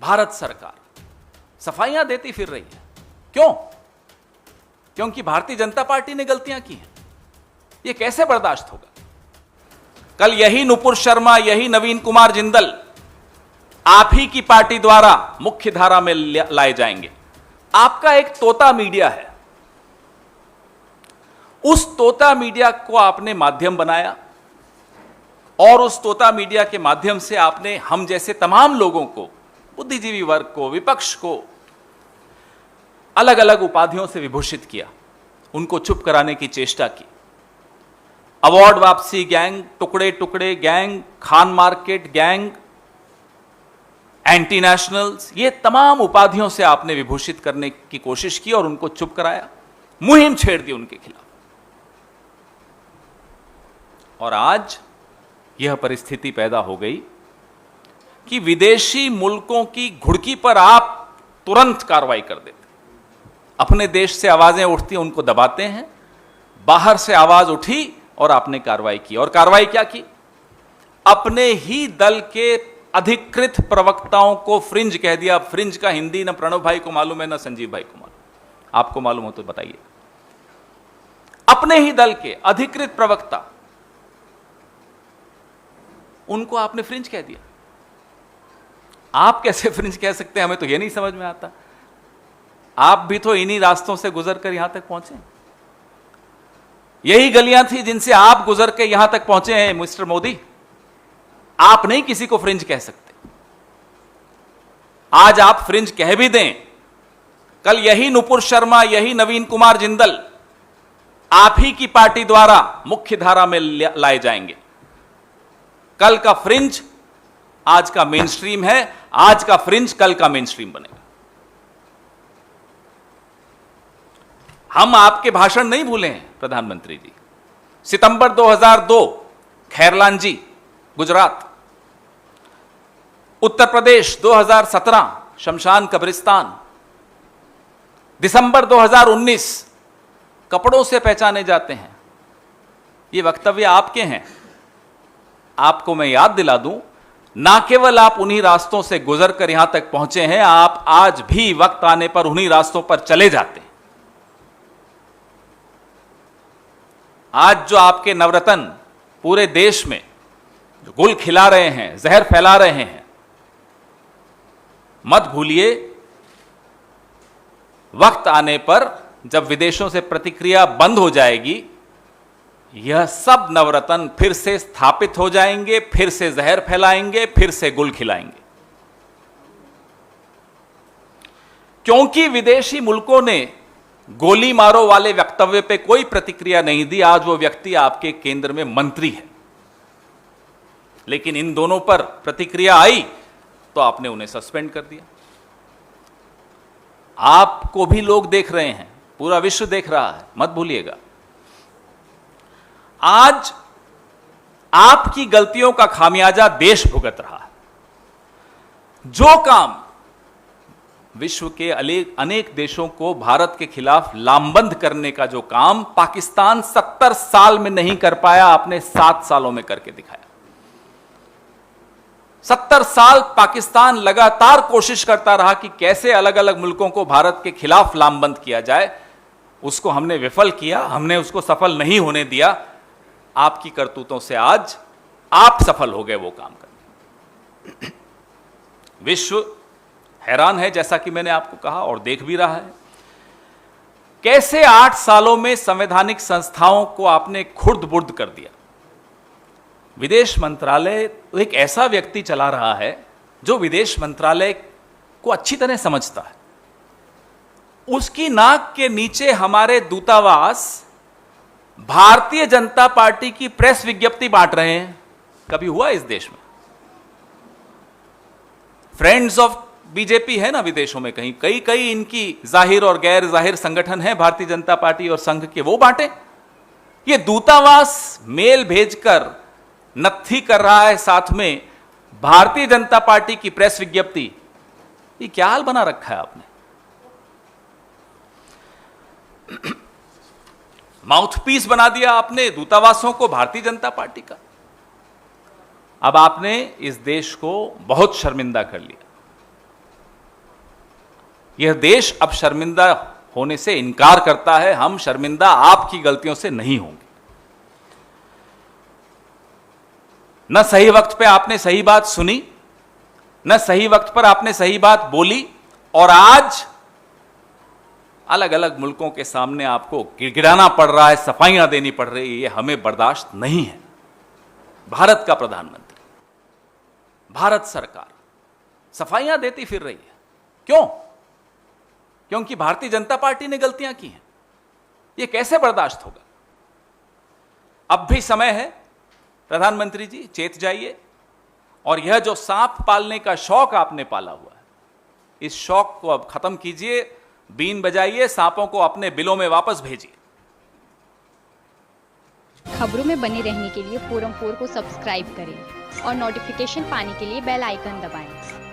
भारत सरकार सफाइयां देती फिर रही है। क्यों? क्योंकि भारतीय जनता पार्टी ने गलतियां की हैं। यह कैसे बर्दाश्त होगा? कल यही नुपुर शर्मा, यही नवीन कुमार जिंदल आप ही की पार्टी द्वारा मुख्य धारा में लाए जाएंगे। आपका एक तोता मीडिया है, उस तोता मीडिया को आपने माध्यम बनाया और उस तोता मीडिया के माध्यम से आपने हम जैसे तमाम लोगों को, बुद्धिजीवी वर्ग को, विपक्ष को अलग अलग उपाधियों से विभूषित किया, उनको चुप कराने की चेष्टा की। अवार्ड वापसी गैंग, टुकड़े टुकड़े gang, Khan market gang, anti nationals, ये तमाम उपाधियों से आपने विभूषित करने की कोशिश की और उनको चुप कराया, मुहिम छेड़ दी उनके खिलाफ। और आज यह परिस्थिति पैदा हो गई कि विदेशी मुल्कों की घुड़की पर आप तुरंत कार्रवाई कर देते। अपने देश से आवाजें उठती हैं, उनको दबाते हैं। बाहर से आवाज उठी और आपने कार्रवाई की। और कार्रवाई क्या की? अपने ही दल के अधिकृत प्रवक्ताओं को फ्रिंज कह दिया। फ्रिंज का हिंदी न प्रणव भाई को मालूम है, न संजीव भाई को मालूम। आपको मालूम हो तो बताइए। अपने ही दल के अधिकृत प्रवक्ता, उनको आपने फ्रिंज कह दिया। आप कैसे फ्रिंज कह सकते हैं? हमें तो यह नहीं समझ में आता। आप भी तो इन्हीं रास्तों से गुजरकर यहां तक पहुंचे। यही गलियां थी जिनसे आप गुजर के यहां तक पहुंचे हैं मिस्टर मोदी। आप नहीं किसी को फ्रिंज कह सकते। आज आप फ्रिंज कह भी दें, कल यही नुपुर शर्मा, यही नवीन कुमार जिंदल आप ही की पार्टी द्वारा मुख्य धारा में लाए जाएंगे। कल का फ्रिंज आज का मेन स्ट्रीम है, आज का फ्रिंज कल का मेन स्ट्रीम बनेगा। हम आपके भाषण नहीं भूले हैं प्रधानमंत्री जी। सितंबर 2002 खैरलांजी गुजरात, उत्तर प्रदेश 2017 शमशान कब्रिस्तान, दिसंबर 2019 कपड़ों से पहचाने जाते हैं। ये वक्तव्य आपके हैं। आपको मैं याद दिला दूं, ना केवल आप उन्हीं रास्तों से गुजरकर यहां तक पहुंचे हैं, आप आज भी वक्त आने पर उन्हीं रास्तों पर चले जाते हैं। आज जो आपके नवरत्न पूरे देश में जो गुल खिला रहे हैं, जहर फैला रहे हैं, मत भूलिए वक्त आने पर जब विदेशों से प्रतिक्रिया बंद हो जाएगी, यह सब नवरत्न फिर से स्थापित हो जाएंगे, फिर से जहर फैलाएंगे, फिर से गुल खिलाएंगे। क्योंकि विदेशी मुल्कों ने गोली मारो वाले वक्तव्य पे कोई प्रतिक्रिया नहीं दी। आज वो व्यक्ति आपके केंद्र में मंत्री है, लेकिन इन दोनों पर प्रतिक्रिया आई तो आपने उन्हें सस्पेंड कर दिया। आपको भी लोग देख रहे हैं, पूरा विश्व देख रहा है, मत भूलिएगा। आज आपकी गलतियों का खामियाजा देश भुगत रहा है। जो काम विश्व के अनेक देशों को भारत के खिलाफ लामबंद करने का जो काम पाकिस्तान 70 साल में नहीं कर पाया, आपने 7 सालों में करके दिखाया। 70 साल पाकिस्तान लगातार कोशिश करता रहा कि कैसे अलग अलग मुल्कों को भारत के खिलाफ लामबंद किया जाए। उसको हमने विफल किया, हमने उसको सफल नहीं होने दिया। आपकी करतूतों से आज आप सफल हो गए वो काम करने। विश्व हैरान है, जैसा कि मैंने आपको कहा, और देख भी रहा है कैसे 8 सालों में संवैधानिक संस्थाओं को आपने खुर्द-बुर्द कर दिया। विदेश मंत्रालय एक ऐसा व्यक्ति चला रहा है जो विदेश मंत्रालय को अच्छी तरह समझता है। उसकी नाक के नीचे हमारे दूतावास भारतीय जनता पार्टी की प्रेस विज्ञप्ति बांट रहे हैं। कभी हुआ इस देश में? फ्रेंड्स ऑफ बीजेपी है ना विदेशों में, कहीं कई इनकी जाहिर और गैर जाहिर संगठन है भारतीय जनता पार्टी और संघ के, वो बांटे। ये दूतावास मेल भेजकर नत्थी कर रहा है साथ में भारतीय जनता पार्टी की प्रेस विज्ञप्ति। ये क्या हाल बना रखा है आपने? माउथपीस बना दिया आपने दूतावासों को भारतीय जनता पार्टी का। अब आपने इस देश को बहुत शर्मिंदा कर लिया। यह देश अब शर्मिंदा होने से इनकार करता है। हम शर्मिंदा आपकी गलतियों से नहीं होंगे। न सही वक्त पे आपने सही बात सुनी, न सही वक्त पर आपने सही बात बोली, और आज अलग अलग मुल्कों के सामने आपको गिड़गिड़ाना पड़ रहा है, सफाइयां देनी पड़ रही है। ये हमें बर्दाश्त नहीं है। भारत का प्रधानमंत्री, भारत सरकार सफाइयां देती फिर रही है। क्यों? क्योंकि भारतीय जनता पार्टी ने गलतियां की हैं। यह कैसे बर्दाश्त होगा? अब भी समय है, प्रधानमंत्री जी चेत जाइए, और यह जो सांप पालने का शौक आपने पाला हुआ है, इस शौक को अब खत्म कीजिए। बीन बजाइए, सांपों को अपने बिलों में वापस भेजिए। खबरों में बने रहने के लिए फोरम 4 को सब्सक्राइब करें और नोटिफिकेशन पाने के लिए बेल आइकन दबाएं।